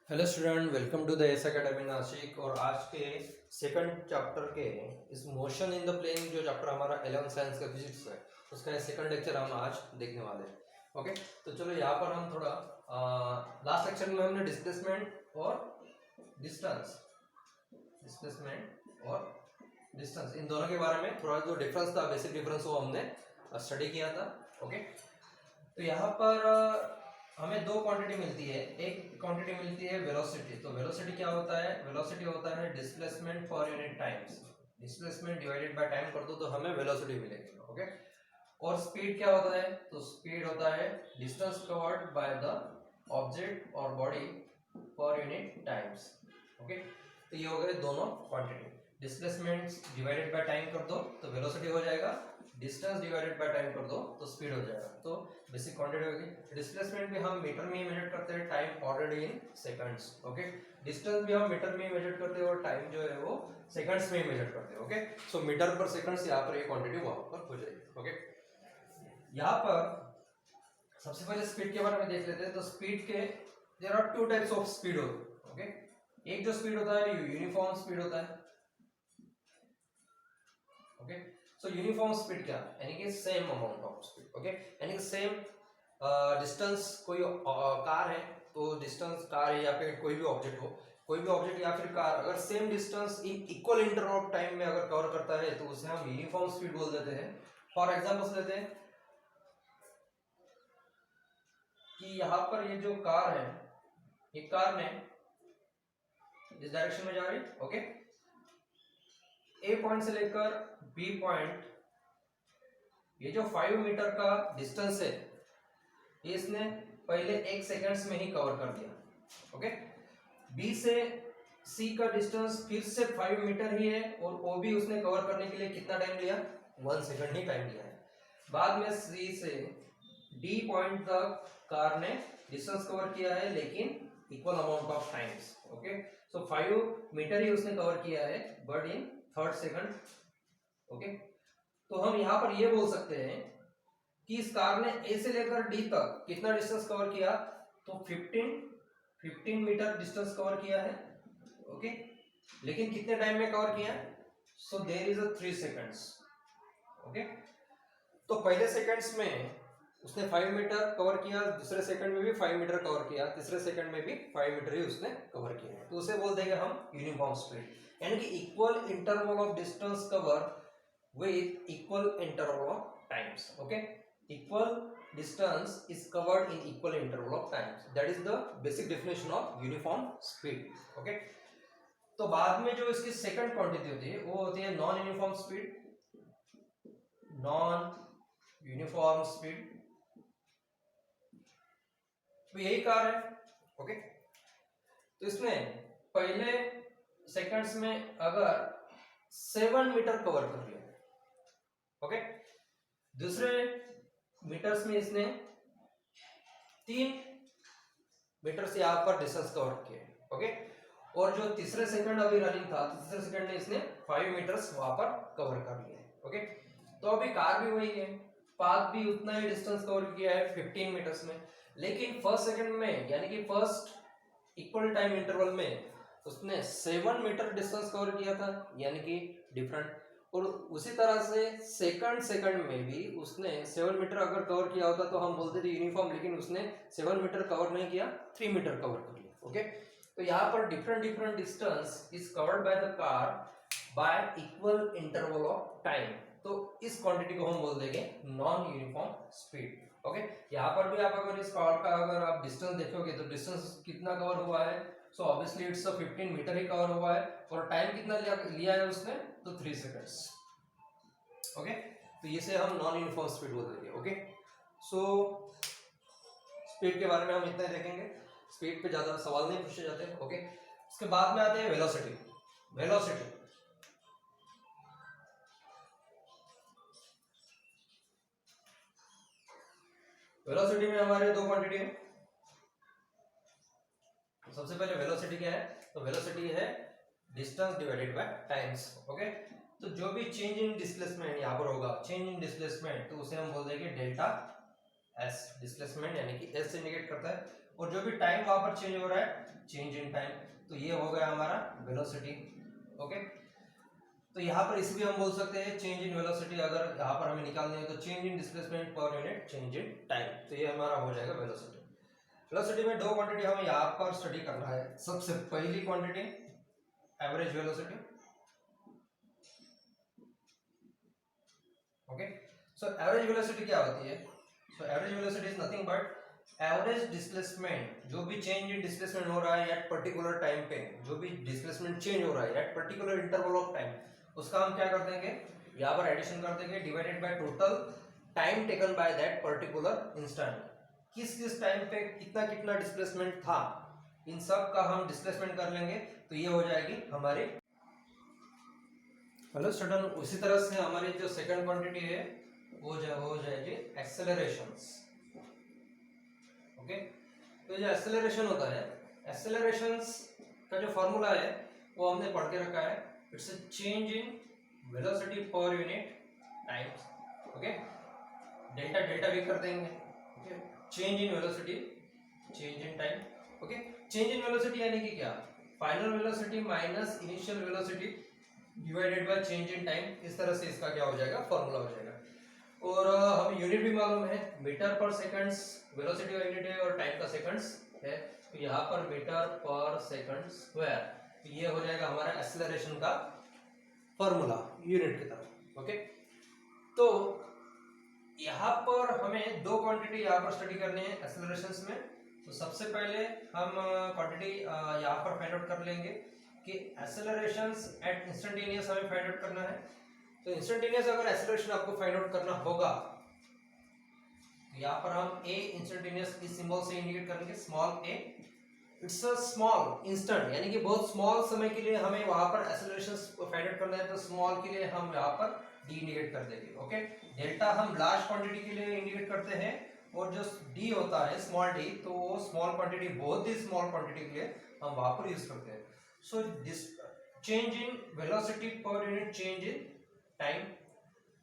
Hello student, welcome to the S academy Nashik. और आज के सेकंड चैप्टर के इस मोशन इन द प्लेन जो चैप्टर हमारा 11 साइंस का फिजिक्स है उसका सेकंड लेक्चर हम आज देखने वाले हैं। ओके, तो चलो यहाँ पर हम थोड़ा लास्ट लेक्चर में हमने डिस्प्लेसमेंट और डिस्टेंस इन दोनों के बारे में थोड़ा जो डिफरेंस था, बेसिक डिफरेंस, वो हमने स्टडी किया था। ओके, तो यहाँ पर हमें दो क्वांटिटी मिलती है। एक क्वांटिटी मिलती है वेलोसिटी। तो वेलोसिटी क्या होता है? वेलोसिटी होता है displacement for unit times. Displacement divided by time कर दो तो हमें वेलोसिटी मिलेगी। ओके, और स्पीड क्या होता है? तो स्पीड होता है distance covered by the object और body for unit times. Okay, तो ये हो गए दोनों quantity. Displacement divided by time कर दो तो वेलोसिटी हो जाएगा, डिस्टेंस डिवाइडेड बाय टाइम कर दो तो स्पीड हो जाएगा। तो बेसिक क्वांटिटी होगी। डिस्प्लेसमेंट भी हम मीटर में ही मेजर करते हैं, time already in seconds. Okay, distance भी हम मीटर में ही मेजर करते हैं और टाइम जो है वो सेकंड्स में ही मेजर करते हैं। ओके, सो मीटर पर सेकंड्स यहाँ पर ये क्वांटिटी वहां पर हो जाएगी। ओके, यहाँ पर सबसे पहले स्पीड के बारे में देख लेते हैं। तो स्पीड के there are two types of speed होते हैं। ओके, एक जो स्पीड होता है यूनिफॉर्म स्पीड होता है। ओके, सो यूनिफॉर्म स्पीड क्या यानी कि same amount of speed. Okay, यानी कि सेम डिस्टेंस। कोई कार है तो डिस्टेंस कार है या फिर कोई भी ऑब्जेक्ट हो, कोई भी ऑब्जेक्ट या फिर कार अगर same distance in equal interval of time में अगर कवर करता है तो उसे हम यूनिफॉर्म स्पीड बोल देते हैं। फॉर एग्जांपल्स लेते हैं कि यहाँ पर ये जो कार है, ये कार ने इस डायरेक्शन में जा रही है। ओके, ए पॉइंट से लेकर बी पॉइंट, ये जो 5 मीटर का डिस्टेंस है ये इसने पहले 1 सेकंड्स में ही कवर कर दिया। ओके, बी से सी का डिस्टेंस फिर से 5 मीटर ही है और वो भी उसने कवर करने के लिए कितना टाइम लिया? 1 सेकंड ही टाइम लिया है। बाद में सी से डी पॉइंट तक कार ने डिस्टेंस कवर किया है लेकिन equal amount of times. Okay, so 5 metre ही उसने कवर किया है but in 3rd second. Okay, तो हम यहाँ पर ये बोल सकते हैं कि इस कार ने ए से लेकर डी तक कितना डिस्टेंस कवर किया? तो 15 मीटर डिस्टेंस कवर किया है। ओके, लेकिन कितने टाइम में कवर किया? So there is a 3 seconds. Okay, तो पहले सेकंड्स में उसने 5 मीटर कवर किया, दूसरे सेकंड में भी 5 मीटर कवर किया, तीसरे सेकंड में भी 5 मीटर ही उसने कवर किया है। तो उसे बोल देंगे हम यूनिफॉर्म स्पीड, यानी कि equal interval of distance cover with equal interval of times. Okay, equal distance is covered in equal interval of times. That is the basic definition of uniform speed. Okay, तो बाद में जो इसकी second quantity होती है वो होती है non uniform speed. Non uniform speed, तो यही कार है। ओके, तो इसमें पहले सेकंड्स में अगर 7 मीटर कवर कर लिया, ओके, दूसरे मीटर्स में इसने 3 मीटर से यहाँ पर डिस्टेंस कवर किए। ओके, और जो तीसरे सेकंड अभी रनिंग था, तीसरे सेकंड में इसने 5 मीटर्स वहां पर कवर कर लिए। ओके, तो अभी कार भी वही है, पाथ भी उतना ही डिस्टेंस कवर किया है 15 मीटर्स में, लेकिन फर्स्ट सेकंड में यानी कि फर्स्ट इक्वल टाइम इंटरवल में उसने 7 मीटर डिस्टेंस कवर किया था, यानी कि डिफरेंट। और उसी तरह से सेकंड में भी उसने 7 मीटर अगर कवर किया होता तो हम बोलते थे यूनिफॉर्म, लेकिन उसने 7 मीटर कवर नहीं किया, 3 मीटर कवर कर लिया। ओके, तो यहाँ पर different distance is covered by the car by equal interval of time. तो इस क्वांटिटी को हम बोल देंगे नॉन यूनिफॉर्म स्पीड। ओके, यहाँ पर भी आप अगर इस कार का अगर आप डिस्टेंस देखोगे तो डिस्टेंस कितना कवर हुआ है? सो ऑब्वियसली इट्स 15 मीटर ही कवर हुआ है और टाइम कितना लिया है उसने? तो 3 सेकंड्स। ओके, तो इसे हम नॉन यूनिफॉर्म स्पीड बोल देंगे। ओके, सो स्पीड के बारे में हम इतना ही देखेंगे, स्पीड पे ज्यादा सवाल नहीं पूछे जाते। ओके, उसके बाद में आते हैं वेलोसिटी। वेलोसिटी वेलोसिटी में हमारे दो क्वांटिटी है। सबसे पहले वेलोसिटी क्या है? तो वेलोसिटी है distance divided by times. Okay, तो जो भी चेंज इन डिस्प्लेसमेंट यहाँ पर होगा, चेंज इन डिस्प्लेसमेंट, तो उसे हम बोल देंगे डेल्टा एस। डिस्प्लेसमेंट यानी कि एस से इंडिकेट करता है और जो भी टाइम वहां पर चेंज हो रहा है, चेंज इन टाइम, तो ये हो गया हमारा वेलोसिटी। ओके, तो यहाँ पर इसे भी हम बोल सकते हैं चेंज इन वेलोसिटी। अगर यहाँ पर हमें निकालनी है तो change in displacement per unit change in time, तो ये हमारा हो जाएगा वेलोसिटी। वेलोसिटी में दो क्वांटिटी हमें यहाँ पर स्टडी करना है। सबसे पहली quantity average velocity. Okay, so average velocity क्या होती है? So average velocity is nothing but average displacement, जो भी चेंज इन डिस्प्लेसमेंट हो रहा है एट पर्टिकुलर टाइम पे, जो भी डिस्प्लेसमेंट चेंज हो रहा है at particular interval of time, उसका हम क्या कर देंगे, यहाँ पर एडिशन कर देंगे divided by total time taken by that particular instant. किस किस टाइम पे कितना कितना डिस्प्लेसमेंट था, इन सब का हम डिस्प्लेसमेंट कर लेंगे, तो ये हो जाएगी हमारी हेलो स्टूडेंट। उसी तरह से हमारी जो सेकंड क्वांटिटी है वो हो जाएगी एक्सेलरेशंस। ओके, तो जो एक्सेलरेशन होता है, एक्सेलरेशंस का जो फॉर्मूला है वो हमने पढ़ के रखा है। It's a change in velocity per unit times. Okay, delta delta भी कर देंगे। Okay, change in velocity change in time. Okay, change in velocity यानी कि क्या, final velocity minus initial velocity divided by change in time. इस तरह से इसका क्या हो जाएगा, फॉर्मूला हो जाएगा। और हमें यूनिट भी मालूम है, मीटर पर सेकंड्स वेलोसिटी का यूनिट है और टाइम का सेकंड्स है, तो यहाँ पर मीटर पर सेकंड स्क्वायर, तो ये हो जाएगा हमारा एक्सेलरेशन का फॉर्मूला यूनिट की तरह। ओके, तो यहाँ पर हमें दो क्वांटिटी यहाँ पर स्टडी करनी है एक्सेलरेशंस में। तो सबसे पहले हम क्वांटिटी यहाँ पर फाइंड आउट कर लेंगे कि एक्सेलरेशंस एट इंस्टेंटेनियस हमें फाइंड आउट करना है। तो इंस्टेंटेनियस अगर एक्सेलरेशन आपको फाइंड आउट करना होगा, तो यहाँ पर हम ए इंस्टेंटेनियस इस सिंबल से इंडिकेट करेंगे, small A. It's a small instant, यानी कि बहुत स्मॉल समय के लिए हमें वहां पर एक्सेलरेशंस फाइंड आउट करना है, तो स्मॉल के लिए हम यहाँ पर डी इंडिकेट कर देंगे। ओके, डेल्टा हम लार्ज क्वांटिटी के लिए इंडिकेट करते हैं, और जो डी होता है स्मॉल डी, तो वो स्मॉल क्वांटिटी, बहुत ही स्मॉल क्वांटिटी के लिए हम वहां पर यूज करते हैं। So this change in velocity per unit change in time,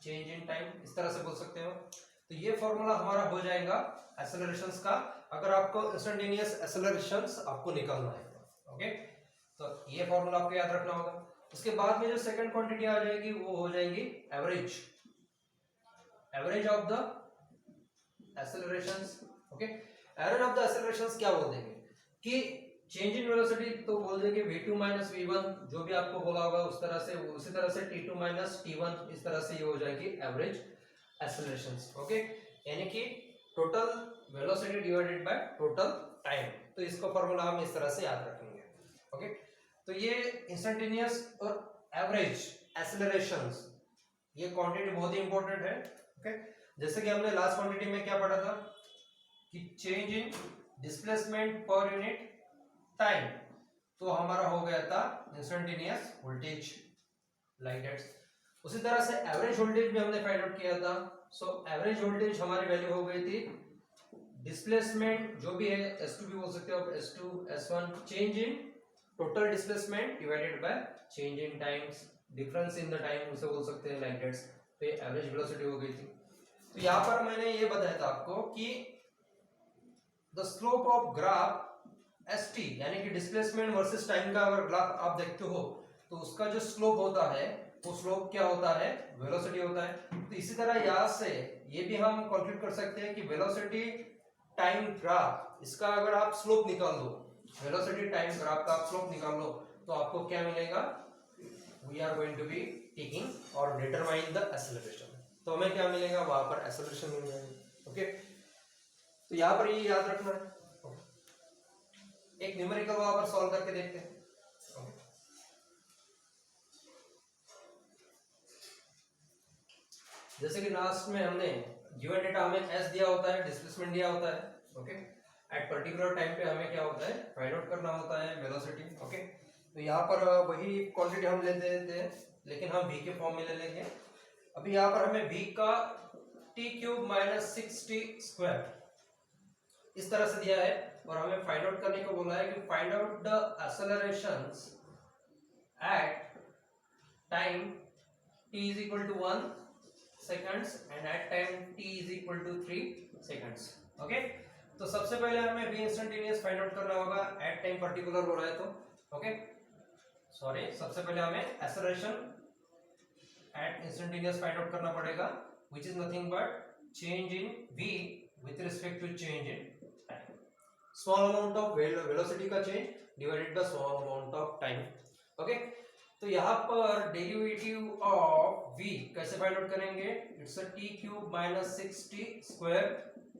change in time, इस तरह से बोल सकते हो। तो ये फॉर्मूला हमारा हो जाएगा एक्सेलरेशंस का, अगर आपको इंस्टेंटेनियस एक्सेलरेशंस आपको निकालना है। ओके, तो ये फॉर्मूला आपको याद रखना होगा। उसके बाद में जो सेकंड क्वांटिटी आ जाएगी वो हो जाएगी average, average of the accelerations. Okay, average of the accelerations क्या बोल देंगे कि चेंज इन वेलोसिटी तो बोल देंगे v2 माइनस v1, जो भी आपको बोला होगा उस तरह से, उसी तरह से t2 माइनस t1, इस तरह से ये हो जाएगी एवरेज एक्सेलरेशंस। ओके, यानी कि total velocity divided by total time, तो इसको फॉर्मूला हम इस तरह से याद रखेंगे। ओके, तो ये इंस्टेंटेनियस और एवरेज एक्सेलरेशंस, ये क्वांटिटी बहुत ही इंपॉर्टेंट है। ओके, जैसे कि हमने लास्ट क्वांटिटी में क्या पढ़ा था कि change in displacement per unit time, तो हमारा हो गया था इंस्टेंटेनियस वोल्टेज, लाइक दैट। उसी तरह से एवरेज वोल्टेज भी हमने फाइंड आउट किया था। सो एवरेज वोल्टेज हमारी वैल्यू हो गई थी डिस्प्लेसमेंट, जो भी है S2 भी बोल सकते हो, S2 S1, change in total displacement divided by change in times, difference in the time उसे बोल सकते हैं, लाइक दैट। तो ये एवरेज वेलोसिटी हो गई थी। तो यहाँ पर मैंने ये बताया था आपको कि the slope of graph ST, यानी कि डिस्प्लेसमेंट वर्सेस टाइम का अगर ग्राफ आप देखते हो, तो उसका जो स्लोप होता है वो स्लोप क्या होता है, वेलोसिटी होता है। तो इसी तरह यहाँ से ये भी हम कंक्लूड कर सकते हैं कि वेलोसिटी टाइम ग्राफ, इसका अगर आप स्लोप निकाल दो, वेलोसिटी टाइम ग्राफ का आप स्लोप निकाल लो, तो आपको क्या मिलेगा, we are going to be taking और डिटरमाइन द एक्सेलरेशन, तो हमें क्या मिलेगा, वहां पर एक्सेलरेशन मिल जाएगी। ओके, तो यहाँ पर ये याद रखना है। एक न्यूमेरिकल वहां पर सॉल्व करके देखते हैं। जैसे कि लास्ट में हमने गिवन डेटा हमें s दिया होता है, डिस्प्लेसमेंट दिया होता है। ओके, एट पर्टिकुलर टाइम पे हमें क्या होता है, फाइंड आउट करना होता है वेलोसिटी। ओके, तो यहाँ पर वही क्वांटिटी हम ले लेते हैं, लेकिन हम v के फॉर्म में ले लेंगे। अभी यहाँ पर हमें v का t cube minus 6t square इस तरह से दिया है, और हमें फाइंड आउट करने को बोला है कि find out the accelerations at time t is equal to 1 seconds and at time t is equal to 3 seconds. Okay, तो सबसे पहले हमें v इंस्टेंटेनियस फाइंड आउट करना होगा एट टाइम पर्टिकुलर हो रहा है तो ओके सॉरी सबसे पहले हमें acceleration at instantaneous find out करना पड़ेगा which is nothing but change in v with respect to change in time, small amount of velocity का change divided by small amount of time. Okay तो यहाँ पर derivative of v कैसे find out करेंगे, it's a t cube minus 6t square.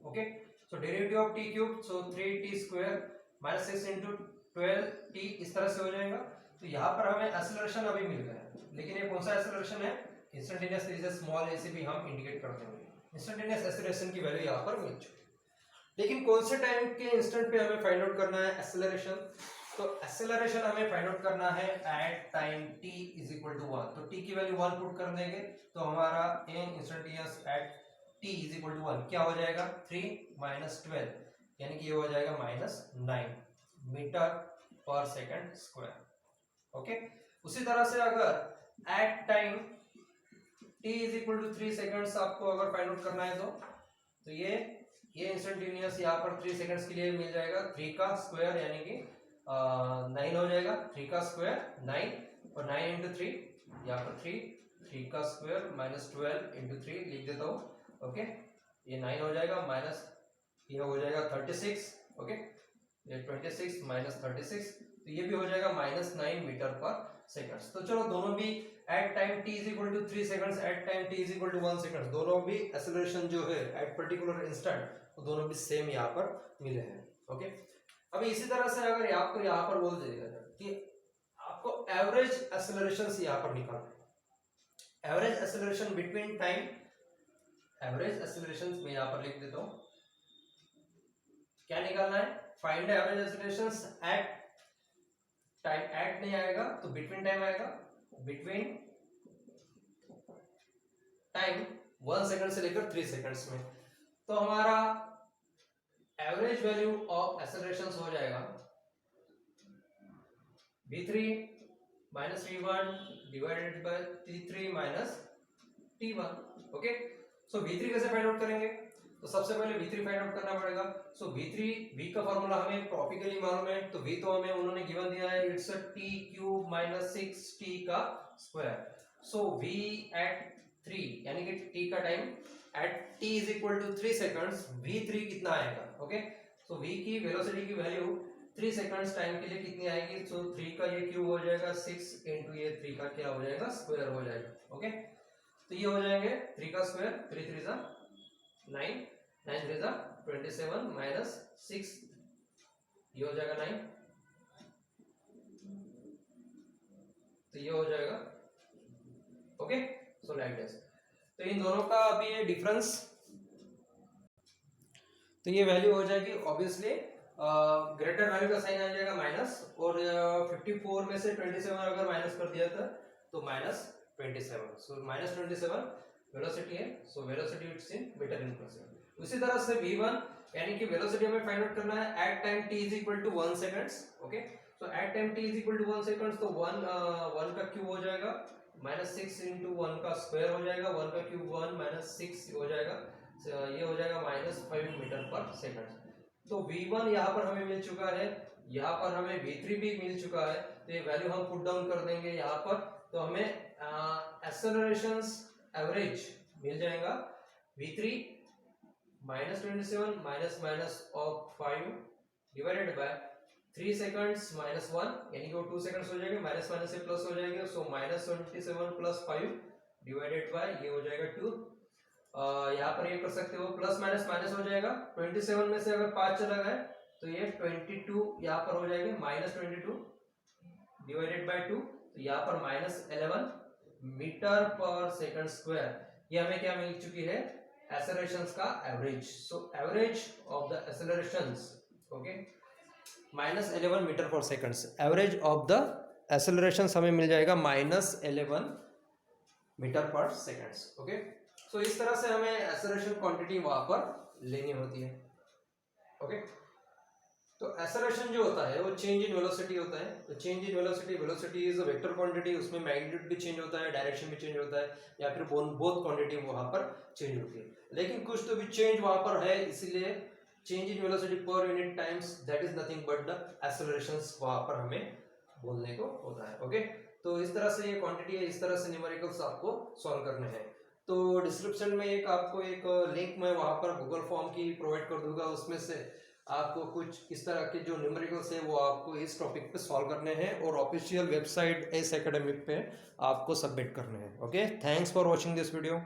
Okay so derivative of t cube so 3t square minus 6 into 12t इस तरह से हो जाएगा. तो यहाँ पर हमें एक्सेलरेशन अभी मिल गया है, लेकिन ये कौन सा एक्सेलरेशन है, इंस्टेंटेनियस इज स्मॉल ए से भी हम इंडिकेट कर देंगे. इंस्टेंटेनियस एक्सेलरेशन की वैल्यू यहाँ पर मिल चुकी है, लेकिन कौन से टाइम के इंस्टेंट पे हमें फाइंड आउट करना है एक्सेलरेशन. तो एक्सेलरेशन हमें फाइंड आउट करना है at time t is equal to 1. तो t की वैल्यू 1 पुट कर देंगे तो हमारा instantaneous at t is equal to 1 क्या हो जाएगा, 3 माइनस 12 यानी कि ये हो जाएगा माइनस 9 मीटर पर सेकंड स्क्वायर. ओके उसी तरह से अगर at time t is equal to 3 seconds आपको अगर फाइंड आउट करना है तो ये इंस्टेंटेनियस यहाँ पर 3 सेकंड्स के लिए मिल जाएगा. 3 का स्क्वायर यानी कि 9 हो जाएगा. 3 का स्क्वायर 9 और 9 इंटू 3 यहाँ पर 3 का स्क्वायर माइनस 12 इंटू 3 लिख देता हूँ. ओके ये 9 हो जाएगा माइनस ये हो जाएगा 36. ओके ये 26 माइनस 36 तो ये भी हो जाएगा माइनस 9 मीटर पर सेकंड्स. तो चलो दोनों भी at time t is equal to 3 seconds at time t is equal to 1 second दोनों भी एक्सेलरेशन जो है एट पर्टिकुलर इंस्टेंट वो दोनों भी सेम यहाँ पर मिले हैं. ओके अभी इसी तरह से अगर आपको यहाँ पर बोल देगा कि आपको एवरेज एक्सेलरेशन यहाँ पर निकालना है, average acceleration between time, average acceleration में यहाँ पर लिख देता हूँ क्या निकालना है, find average acceleration at time. At नहीं आएगा तो बिटवीन टाइम आएगा, बिटवीन टाइम 1 सेकंड से लेकर 3 सेकंड्स में. तो हमारा एवरेज वैल्यू ऑफ एक्सेलरेशन हो जाएगा v3 minus v1 divided by t3 minus t1. Okay so v3 कैसे फाइंड आउट करेंगे, तो सबसे पहले v3 फाइंड आउट करना पड़ेगा. सो v का फॉर्मूला हमें प्रॉपिकली मालूम है, तो v तो हमें उन्होंने गिवन दिया है, it's a t cube minus 6t का स्क्वायर. सो v एट 3 यानी कि t का time at t is equal to 3 seconds v3 कितना आएगा. ओके सो v की वेलोसिटी की वैल्यू 3 सेकंड्स टाइम के लिए कितनी आएगी, सो 3 का ये क्यूब हो जाएगा 6 इंटू ये 3 का क्या हो जाएगा स्क्वायर हो जाएगा. ओके तो ये हो जाएंगे 3 का स्क्वायर 3 3 जा 9 9 3 जा 27 माइनस 6 ये हो जाएगा 9 तो ये हो जाएगा. Okay so like this. तो इन दोनों का अभी ये डिफरेंस, तो ये वैल्यू हो जाएगी ऑब्वियसली ग्रेटर वैल्यू का साइन आ जाएगा माइनस, और 54 में से 27 अगर माइनस कर दिया था तो माइनस 27. सो माइनस 27 वेलोसिटी है, so velocity it's in metre in per second. उसी तरह से v1 यानी कि वेलोसिटी हमें फाइंड आउट करना है at time t is equal to 1 seconds. Okay so at time t is equal to 1 seconds तो 1 का क्यूब हो जाएगा माइनस 6 इंटू 1 का स्क्वायर हो जाएगा, 1 का क्यूब 1 माइनस 6 हो जाएगा, ये हो जाएगा माइनस 5 मीटर पर सेकंड. तो v1 यहाँ पर हमें मिल चुका है, यहाँ पर हमें v3 भी मिल चुका है, तो ये वैल्यू हम पुट डाउन कर देंगे यहाँ पर. तो हमें एक्सेलरेशन एवरेज मिल जाएगा v3 minus 27 minus minus of 5 divided by 3 seconds minus 1 यानी कि वो 2 सेकंड्स हो जाएंगे, माइनस माइनस से प्लस हो जाएंगे. So minus 27 plus 5 divided by ये हो जाएगा 2. यहाँ पर ये कर सकते हो प्लस माइनस माइनस हो जाएगा. 27 में से अगर 5 चला गया तो ये 22 यहाँ पर हो जाएंगे माइनस 22 डिवाइडेड बाय 2. तो यहाँ पर माइनस 11 मीटर पर सेकंड स्क्वायर. ये हमें क्या मिल चुकी है, एक्सेलरेशंस का average. So average of the accelerations okay minus 11 metre per seconds. Average of the accelerations हमें मिल जाएगा minus 11 metre per seconds. Okay so इस तरह से हमें एक्सेलरेशन क्वांटिटी वहां पर लेनी होती है. ओके तो एक्सेलरेशन जो होता है वो चेंज इन वेलोसिटी होता है. तो change in velocity, velocity is a vector quantity, उसमें मैग्नीट्यूड भी चेंज होता है, डायरेक्शन भी चेंज होता है, या फिर बोथ क्वांटिटी वहां पर चेंज होती है. लेकिन कुछ तो भी चेंज वहां पर है, इसीलिए change in velocity per unit times that is nothing but the accelerations वहां पर हमें बोलने को होता है। ओके, तो इस तरह से ये क्वांटिटी है, इस तरह से न्यूमेरिकल्स आपको सॉल्व करने हैं। तो डिस्क्रिप्शन में एक आपको एक लिंक मैं वहां पर गूगल फॉर्म की प्रोवाइड कर दूंगा, उसमें से आपको कुछ इस तरह के जो न्यूमेरिकल्स है वो आपको इस टॉपिक पे सॉल्व करने हैं और ऑफिशियल वेबसाइट एस एकेडमिक पे आपको सबमिट करने हैं। Okay, thanks for watching this video.